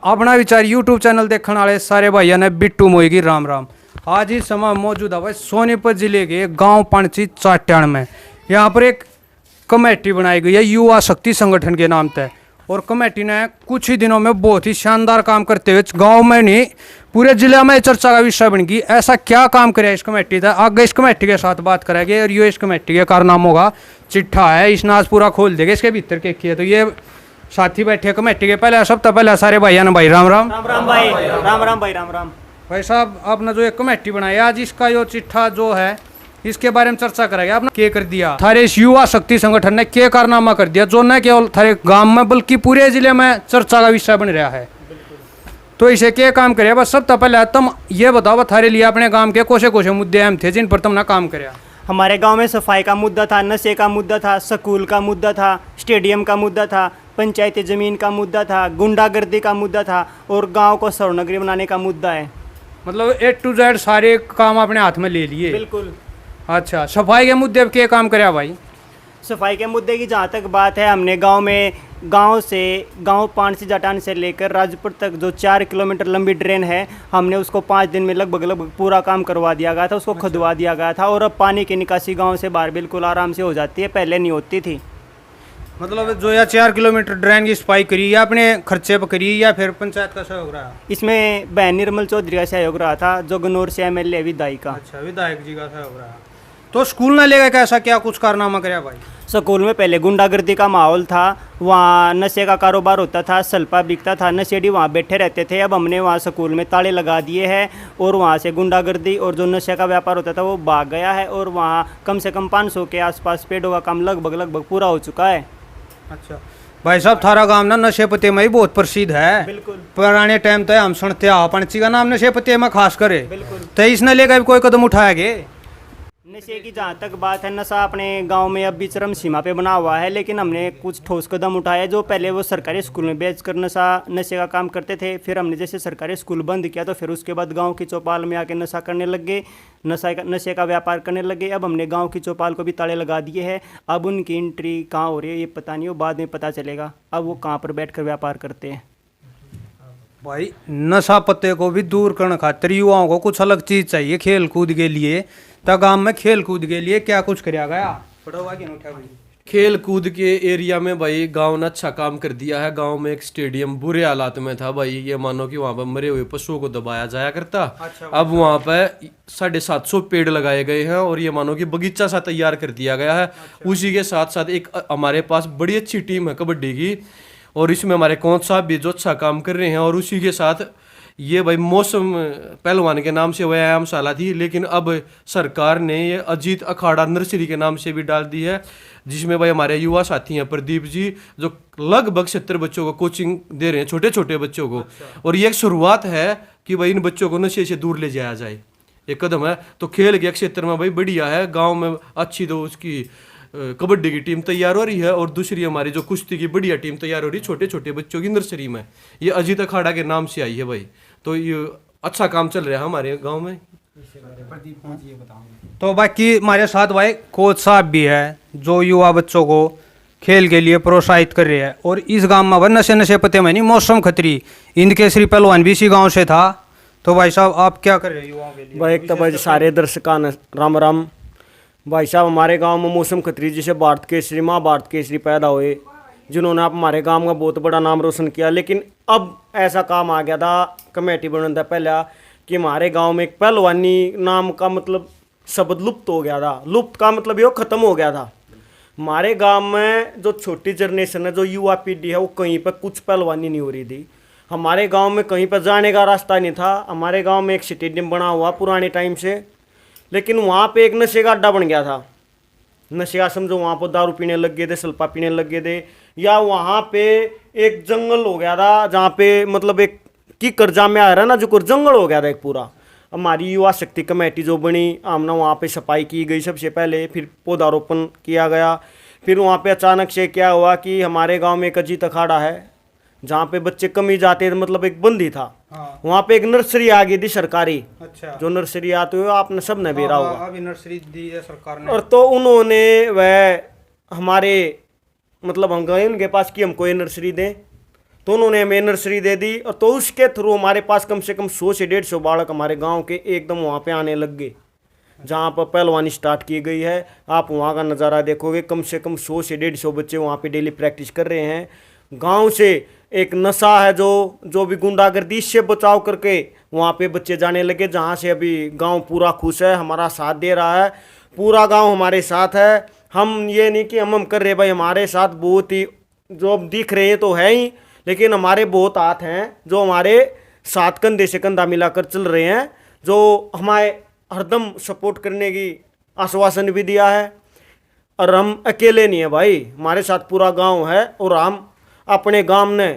अपना विचार YouTube channel देखने वाले सारे भाइयों ने बिट्टू मोई की राम राम। आज इस समय मौजूद है भाई सोनीपत जिले के गांव पाणची चाट्याण में। यहाँ पर एक कमेटी बनाई गई है युवा शक्ति संगठन के नाम से, और कमेटी ने कुछ ही दिनों में बहुत ही शानदार काम करते हुए गांव में नहीं पूरे जिले में चर्चा का विषय बन गई। ऐसा क्या काम करे इस कमेटी का, आगे इस कमेटी के साथ बात करेंगे। और ये इस कमेटी के कारनाम होगा चिट्ठा है, इस नाज पूरा खोल देगा इसके भीतर के किए। तो ये साथी बैठे कमेटी के पहले सब तो पहले सारे भाइयों ने भाई राम राम। राम राम भाई, राम राम भाई, राम राम भाई साहब। आपने जो एक कमेटी बनाई आज इसका जो चिट्ठा जो है इसके बारे में चर्चा करेंगे। आपने क्या कर दिया, थारे इस युवा शक्ति संगठन ने क्या कारनामा कर दिया जो न केवल थारे गांव में बल्कि पूरे जिले में चर्चा का विषय बन रहा है। तो इसे क्या काम करे, बस सब तो पहले तुम ये बताओ थारे लिए अपने गांव के कौन से मुद्दे अहम थे जिन पर तुमने काम कराया। हमारे गांव में सफाई का मुद्दा था, नशे का मुद्दा था, स्कूल का मुद्दा था, स्टेडियम का मुद्दा था, पंचायती जमीन का मुद्दा था, गुंडागर्दी का मुद्दा था और गांव को स्वर्णनगरी बनाने का मुद्दा है। मतलब A to Z सारे काम अपने हाथ में ले लिए। बिल्कुल। अच्छा, सफाई के मुद्दे पर क्या काम कराया भाई। सफाई के मुद्दे की जहाँ तक बात है, हमने गांव पाणची जाटान से लेकर राजपुर तक जो 4 किलोमीटर लंबी ड्रेन है, हमने उसको 5 दिन में लगभग पूरा काम करवा दिया गया था। उसको खुदवा दिया गया था और अब पानी की निकासी गांव से बाहर बिल्कुल आराम से हो जाती है, पहले नहीं होती थी। मतलब जो या 4 किलोमीटर ड्रेन की सफाई करी या अपने खर्चे पर करी या फिर पंचायत का सहयोग रहा। इसमें बहन निर्मल चौधरी का सहयोग रहा था, जो गनौर से MLA विधायक का। अच्छा, विधायक जी का सहयोग रहा। तो स्कूल ने लेकर कैसा क्या कुछ कारनामा कराया भाई। स्कूल में पहले गुंडागर्दी का माहौल था, वहाँ नशे का कारोबार होता था, सल्फा बिकता था, नशेड़ी वहाँ बैठे रहते थे। अब हमने वहाँ स्कूल में ताले लगा दिए हैं और वहाँ से गुंडागर्दी और जो नशे का व्यापार होता था वो भाग गया है और वहाँ कम से कम 500 के आसपास पेड़ों का काम लगभग पूरा हो चुका है। अच्छा भाई साहब, थारा गांव ना नशे पते में ही बहुत प्रसिद्ध है। बिल्कुल। पुराने टाइम तो हम सुनते आ पंची का नाम नशे पते में खास करे। बिल्कुल। तो इसने लेकर कोई कदम उठाया गे। नशे की जहाँ तक बात है, नशा अपने गांव में अब भी चरम सीमा पे बना हुआ है, लेकिन हमने कुछ ठोस कदम उठाए। जो पहले वो सरकारी स्कूल में बेचकर नशे का काम करते थे, फिर हमने जैसे सरकारी स्कूल बंद किया तो फिर उसके बाद गांव की चौपाल में आके नशा करने लग गए, नशे का व्यापार करने लगे। अब हमने गांव की चौपाल को भी ताले लगा दिए हैं। अब उनकी एंट्री कहाँ हो रही है ये पता नहीं हो, बाद में पता चलेगा अब वो कहाँ पर बैठ व्यापार करते हैं। भाई नशा पत्ते को भी दूर करने खातिर युवाओं को कुछ अलग चीज चाहिए खेल कूद के लिए। तो गांव में खेल कूद के लिए क्या कुछ कराया गया। खेल कूद के एरिया में भाई गांव ने अच्छा काम कर दिया है। गांव में एक स्टेडियम बुरे हालात में था भाई, ये मानो कि वहां पर मरे हुए पशुओं को दबाया जाया करता। अच्छा, अब वहां पर 750 पेड़ लगाए गए हैं और ये मानो कि बगीचा सा तैयार कर दिया गया है। अच्छा। उसी के साथ साथ एक हमारे पास बड़ी अच्छी टीम है कबड्डी की, और इसमें हमारे कोच साहब भी जो अच्छा काम कर रहे हैं। और उसी के साथ ये भाई मौसम पहलवान के नाम से व्यायामशाला थी, लेकिन अब सरकार ने ये अजीत अखाड़ा नर्सरी के नाम से भी डाल दी है, जिसमें भाई हमारे युवा साथी हैं प्रदीप जी, जो लगभग 70 बच्चों को कोचिंग दे रहे हैं, छोटे छोटे बच्चों को। अच्छा। और और ये एक शुरुआत है कि भाई इन बच्चों को नशे से दूर ले जाया जाए, एक कदम है। तो खेल के क्षेत्र में भाई बढ़िया है। गाँव में अच्छी तो उसकी कबड्डी की टीम तैयार हो रही है, और दूसरी हमारी जो कुश्ती की बढ़िया टीम तैयार हो रही है छोटे छोटे बच्चों की नर्सरी में। ये अजीत अखाड़ा के नाम से आई है भाई। तो ये अच्छा काम चल रहा है हमारे गांव में। तो बाकी हमारे साथ भाई कोच साहब भी है जो युवा बच्चों को खेल के लिए प्रोत्साहित कर रहे हैं। और इस गांव में भाई नशे पते में नहीं मौसम खतरी इंद केसरी पहलवान भी इसी गाँव से था। तो भाई साहब आप क्या कर रहे हैं युवाओं के लिए। भाई एक तो भाई सारे दर्शकान राम राम। भाई साहब हमारे गांव में मौसम खत्री जी से भारत केसरी महाभारत केसरी पैदा हुए, जिन्होंने आप हमारे गांव का बहुत बड़ा नाम रोशन किया। लेकिन अब ऐसा काम आ गया था कमेटी बनने था पहले कि हमारे गांव में एक पहलवानी नाम का मतलब शब्द लुप्त हो गया था। लुप्त का मतलब ये ख़त्म हो गया था। हमारे गांव में जो छोटी जनरेशन है, जो युवा पीढ़ी है, वो कहीं पर कुछ पहलवानी नहीं हो रही थी। हमारे गाँव में कहीं पर जाने का रास्ता नहीं था। हमारे गाँव में एक स्टेडियम बना हुआ पुराने टाइम से, लेकिन वहाँ पे एक नशे का अड्डा बन गया था। नशे समझो वहाँ पर दारू पीने लग गए थे, सल्फा पीने लग गए थे, या वहाँ पे एक जंगल हो गया था जहाँ पे मतलब एक की कर्जा में आ रहा है ना, जो जंगल हो गया था एक पूरा। हमारी युवा शक्ति कमेटी जो बनी, हमने वहाँ पे सफाई की गई सबसे पहले, फिर पौधारोपण किया गया। फिर वहाँ पे अचानक से क्या हुआ कि हमारे गाँव में एक अजीत अखाड़ा है जहाँ पे बच्चे कम ही जाते थे, मतलब एक बंदी था। हाँ। वहाँ पे एक नर्सरी आ गई थी सरकारी। अच्छा। जो नर्सरी आते हुए आपने सब ने बेरा होगा। अभी नर्सरी दी है सरकार ने। और तो उन्होंने वह हमारे मतलब हम गए उनके पास कि हमको ये नर्सरी दें, तो उन्होंने हमें नर्सरी दे दी, और तो उसके थ्रू हमारे पास कम से कम 100 से 150 बालक हमारे गांव के एकदम वहाँ पे आने लग गए, जहाँ पर पहलवानी स्टार्ट की गई है। आप वहाँ का नज़ारा देखोगे, कम से कम 100 से 150 बच्चे वहाँ पे डेली प्रैक्टिस कर रहे हैं। गांव से एक नशा है जो भी गुंडागर्दी, इससे बचाव करके वहाँ पे बच्चे जाने लगे, जहाँ से अभी गांव पूरा खुश है, हमारा साथ दे रहा है, पूरा गांव हमारे साथ है। हम ये नहीं कि हम कर रहे भाई, हमारे साथ बहुत ही जो अब दिख रहे हैं तो है ही, लेकिन हमारे बहुत हाथ हैं जो हमारे साथ कंधे से कंधा मिलाकर चल रहे हैं, जो हमारे हरदम सपोर्ट करने की आश्वासन भी दिया है। और हम अकेले नहीं है भाई, हमारे साथ पूरा गांव है। और हम अपने गांव ने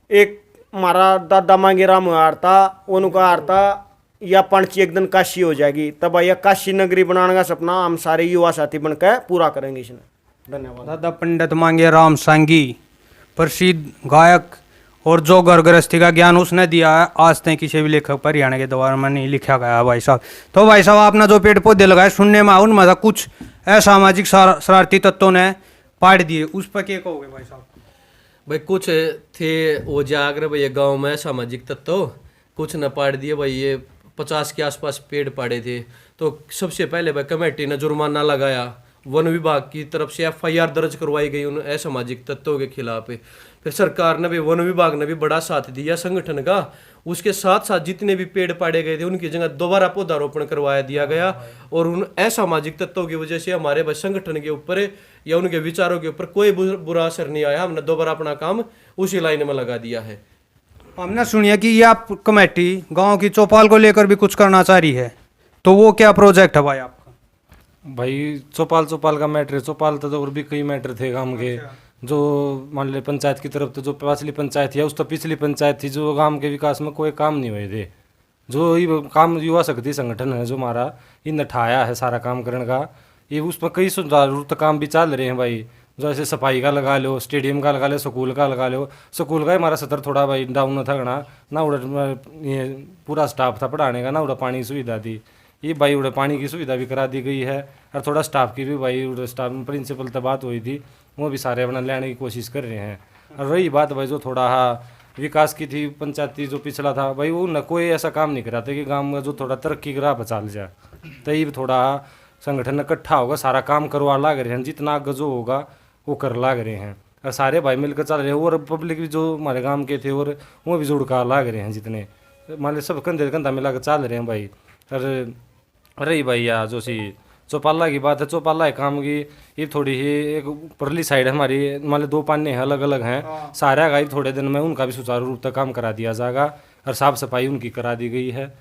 एक हमारा दादा मांगेराम हार था, उनका हार था या पंची एक दिन काशी हो जाएगी, तब यह काशी नगरी बनाने का सपना हम सारे युवा साथी बनकर पूरा करेंगे इसने। धन्यवाद। दादा पंडित मांगे राम सांगी, प्रसिद्ध गायक, और जो घर गृहस्थी का ज्ञान उसने दिया है, आज तक किसी भी लेखक पर हरियाणा के द्वारा में नहीं लिखा गया है भाई साहब। तो भाई साहब आपने जो पेड़ पौधे लगाए, सुनने में उनमें से कुछ असामाजिक शरारती तत्वों ने पाड़ दिए, उस पर क्या कहोगे भाई साहब? भाई कुछ थे वो जाकर भाई गांव में सामाजिक तत्व, कुछ न पाड़ दिए भाई। ये 50 के आसपास पेड़ पाड़े थे, तो सबसे पहले भाई कमेटी ने जुर्माना लगाया, वन विभाग की तरफ से FIR दर्ज करवाई गई उन असामाजिक तत्वों के खिलाफ। फिर सरकार ने भी, वन विभाग ने भी बड़ा साथ दिया संगठन का। उसके साथ साथ जितने भी पेड़ पाड़े गए थे उनकी जगह दोबारा पौधारोपण करवाया दिया गया, और उन असामाजिक तत्वों की वजह से हमारे भाई संगठन के ऊपर या उनके विचारों के ऊपर कोई बुरा असर नहीं आया। हमने दोबारा अपना काम उसी लाइन में लगा दिया है। हमने सुनिया कि ये आप कमेटी गांव की चौपाल को लेकर भी कुछ करना चाह रही है, तो वो क्या प्रोजेक्ट है भाई आपका? भाई चौपाल का मैटर है। चौपाल तो और भी कई मैटर थे गांव के, जो मान ले पंचायत की तरफ तो जो पिछली पंचायत थी, उस तो पिछली पंचायत थी, जो गांव के विकास में कोई काम नहीं हुए थे। जो ये काम युवा शक्ति संगठन है जो हमारा इन ठाया है सारा काम करने का, ये उसमें कई जरूरत काम भी चल रहे हैं भाई। जैसे सफाई का लगा लो, स्टेडियम का लगा लो, स्कूल का लगा लो। स्कूल का हमारा सतर थोड़ा भाई डाउन था गणा ना, उड़ा ये पूरा स्टाफ था पढ़ाने का, ना उड़ा पानी की सुविधा थी। ये भाई उड़े पानी की सुविधा भी करा दी गई है, और थोड़ा स्टाफ की भी भाई उड़े स्टाफ प्रिंसिपल तक बात हुई थी, वो भी सारे अपना लेने की कोशिश कर रहे हैं। और रही बात भाई जो थोड़ा विकास की थी, पंचायती जो पिछला था भाई, वो न कोई ऐसा काम नहीं कराते कि गांव में जो थोड़ा तरक्की करा बचाल जाए। तो ये थोड़ा संगठन इकट्ठा होगा, सारा काम करवा लाग रहे हैं, जितना आगे जो होगा वो कर लाग रहे हैं, और सारे भाई मिलकर चल रहे हैं। और पब्लिक भी जो हमारे गांव के थे और वो भी जुड़ कर लाग रहे हैं, जितने मान लो सब कंधे कंधा मिला कर चल रहे हैं भाई। और रही भाई यार जो सी चौपाला की बात है, चौपाला काम की ये थोड़ी ही एक परली साइड है हमारी, मान लो 2 पाने हैं अलग अलग हैं, सारा का थोड़े दिन में उनका भी सुचारू रूप से काम करा दिया जाएगा, और साफ सफाई उनकी करा दी गई है।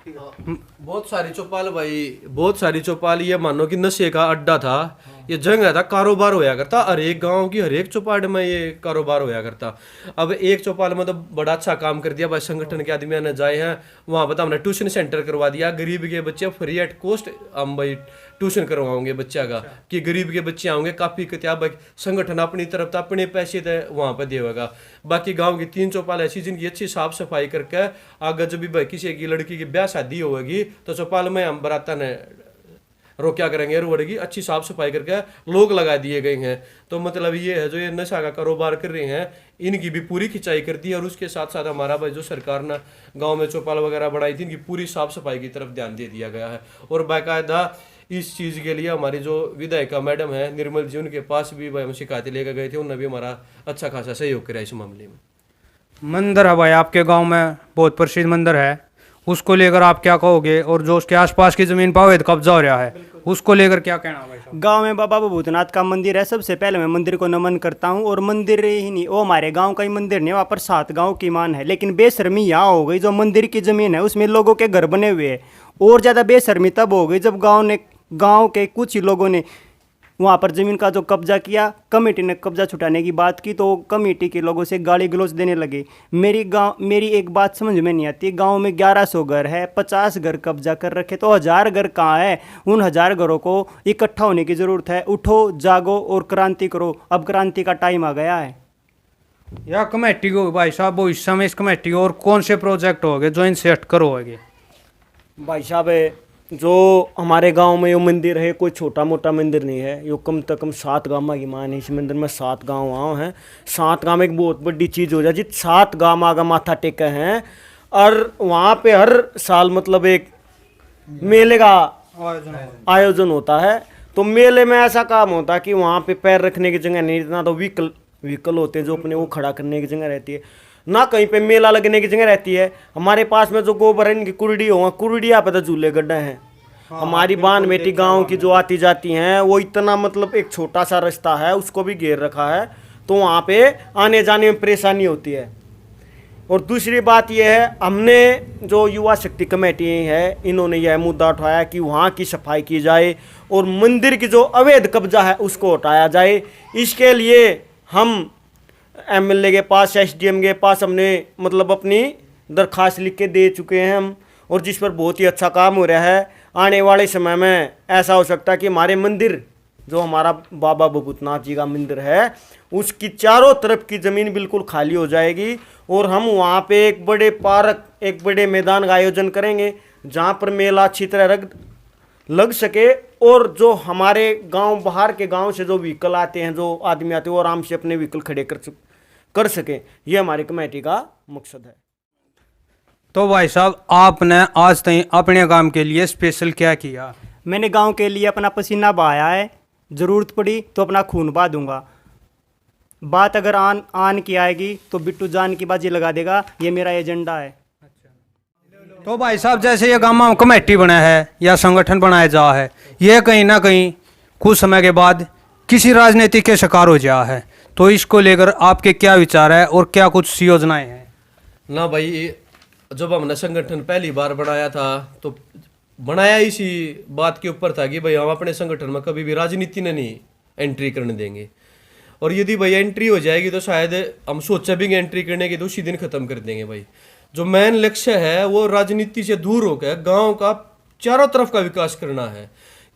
बहुत सारी चौपाल भाई, बहुत सारी चौपाल, ये मानो कि नशे का अड्डा था, ये जगह था, कारोबार होया करता, हर एक गांव की हर एक चौपाल में ये कारोबार होया करता। अब एक चौपाल में तो बड़ा अच्छा काम कर दिया भाई, संगठन के आदमी ने जाए हैं वहाँ पर, हमने ट्यूशन सेंटर करवा दिया, गरीब के बच्चे फ्री एट कॉस्ट हम भाई ट्यूशन करवाओगे बच्चा का, कि गरीब के बच्चे आओगे, काफ़ी किताब संगठन अपनी तरफ तो अपने पैसे तो वहाँ पर देगा। बाकी गांव की 3 चौपाल ऐसी जिनकी अच्छी साफ सफाई करके आगे जब भी भाई किसी की लड़की की ब्याह शादी होगी तो चौपाल में हम बराता ने रोक्या करेंगे, रोड की अच्छी साफ सफाई करके लोग लगा दिए गए हैं। तो मतलब ये है जो ये नशा का कारोबार कर रहे हैं इनकी भी पूरी खिंचाई कर दी है, और उसके साथ साथ हमारा भाई जो सरकार ने गांव में चौपाल वगैरह बढ़ाई थी इनकी पूरी साफ सफाई की तरफ ध्यान दे दिया गया है। और बाकायदा इस चीज़ के लिए हमारी जो विधायिका मैडम है निर्मल जी, उनके पास भी भाई हम शिकायतें लेकर गए थे, उन्होंने भी हमारा अच्छा खासा सहयोग किया इस मामले में। मंदिर है भाई आपके गांव में, बहुत प्रसिद्ध मंदिर है, उसको लेकर आप क्या कहोगे? और जो उसके आसपास की जमीन पर अवैध कब्जा हो रहा है उसको लेकर क्या कहना भाई साहब? गांव में बाबा भूतनाथ का मंदिर है, सबसे पहले मैं मंदिर को नमन करता हूं। और मंदिर ही नहीं, वो हमारे गांव का ही मंदिर नहीं, वहाँ पर 7 गांव की मान है, लेकिन बेशर्मी यहाँ हो गई, जो मंदिर की ज़मीन है उसमें लोगों के घर बने हुए हैं। और ज़्यादा बेशर्मी तब हो गई जब गाँव के कुछ ही लोगों ने वहाँ पर ज़मीन का जो कब्जा किया, कमेटी ने कब्जा छुटाने की बात की तो कमेटी के लोगों से गाली गलौज देने लगे। मेरी एक बात समझ में नहीं आती, गांव में 1100 घर है, 50 घर कब्जा कर रखे, तो 1000 घर कहाँ है? उन 1000 घरों को इकट्ठा होने की ज़रूरत है। उठो, जागो और क्रांति करो, अब क्रांति का टाइम आ गया है। या कमेटी को भाई साहब वो इस समय इस कमेटी और कौन से प्रोजेक्ट हो गए जो इंसेट करोगे? भाई साहब जो हमारे गांव में यो मंदिर है कोई छोटा मोटा मंदिर नहीं है, यो कम से कम 7 गांव की मान है। इस मंदिर में 7 गांव हैं। 7 गांव एक बहुत बड़ी चीज़ हो जाए जित 7 गांव आगा माथा टेका हैं। और वहाँ पे हर साल मतलब एक मेले का आयोजन होता है। तो मेले में ऐसा काम होता है कि वहाँ पे पैर रखने की जगह नहीं, इतना तो व्हीकल होते हैं जो अपने वो खड़ा करने की जगह रहती है, ना कहीं पे मेला लगने की जगह रहती है। हमारे पास में जो गोबर है इनकी कुर्डी हो, कुर्डिया पे तो झूले गड्ढे हैं। हमारी बान बेटी गांव की जो आती जाती हैं वो इतना मतलब एक छोटा सा रास्ता है उसको भी घेर रखा है, तो वहाँ पे आने जाने में परेशानी होती है। और दूसरी बात यह है, हमने जो युवा शक्ति कमेटी है इन्होंने यह मुद्दा उठाया कि वहाँ की सफाई की जाए और मंदिर की जो अवैध कब्जा है उसको हटाया जाए। इसके लिए हम एमएलए के पास, एसडीएम के पास हमने मतलब अपनी दरख्वास्त लिख के दे चुके हैं हम, और जिस पर बहुत ही अच्छा काम हो रहा है। आने वाले समय में ऐसा हो सकता है कि हमारे मंदिर जो हमारा बाबा भूतनाथ जी का मंदिर है उसकी चारों तरफ की ज़मीन बिल्कुल खाली हो जाएगी और हम वहाँ पे एक बड़े पार्क, एक बड़े मैदान का आयोजन करेंगे जहाँ पर मेला अच्छी तरह लग सके, और जो हमारे गांव बाहर के गांव से जो व्हीकल आते हैं, जो आदमी आते हैं, वो आराम से अपने व्हीकल खड़े कर सकें। ये हमारी कमेटी का मकसद है। तो भाई साहब, आपने आज तक अपने काम के लिए स्पेशल क्या किया? मैंने गांव के लिए अपना पसीना बहाया है, ज़रूरत पड़ी तो अपना खून बहा दूंगा। बात अगर आन की आएगी तो बिट्टू जान की बाजी लगा देगा, ये मेरा एजेंडा है। तो भाई साहब, जैसे ये गांव में कमेटी बना है या संगठन बनाया जा है, ये कहीं ना कहीं कुछ समय के बाद किसी राजनीति के शिकार हो जा है, तो इसको लेकर आपके क्या विचार है और क्या कुछ योजनाएं हैं? ना भाई, जब हमने संगठन पहली बार बनाया था तो बनाया इसी बात के ऊपर था कि भाई हम अपने संगठन में कभी भी राजनीति ने नहीं एंट्री करने देंगे, और यदि भाई एंट्री हो जाएगी तो शायद हम सोचा भी एंट्री करने की तो उसी दिन खत्म कर देंगे। भाई जो मेन लक्ष्य है वो राजनीति से दूर होकर गांव का चारों तरफ का विकास करना है।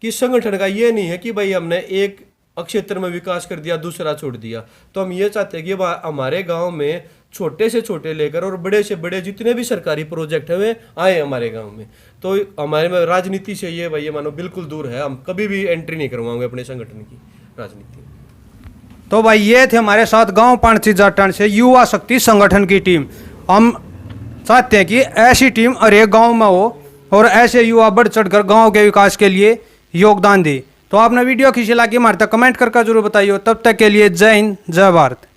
कि संगठन का ये नहीं है कि भाई हमने एक क्षेत्र में विकास कर दिया दूसरा छोड़ दिया, तो हम ये चाहते हैं कि हमारे गांव में छोटे से छोटे लेकर और बड़े से बड़े जितने भी सरकारी प्रोजेक्ट है वे आए हमारे गांव में। तो हमारे में राजनीति से ये भाई ये मानो बिल्कुल दूर है, हम कभी भी एंट्री नहीं करवाएंगे अपने संगठन की राजनीति। तो भाई ये थे हमारे साथ गांव पाणची जाटन से युवा शक्ति संगठन की टीम। हम चाहते हैं कि ऐसी टीम हर एक गाँव में हो और ऐसे युवा बढ़ चढ़कर गाँव के विकास के लिए योगदान दे। तो आपने वीडियो खींची लगी हमारे तक कमेंट करके जरूर बताइए। तब तक के लिए जय हिंद, जय भारत।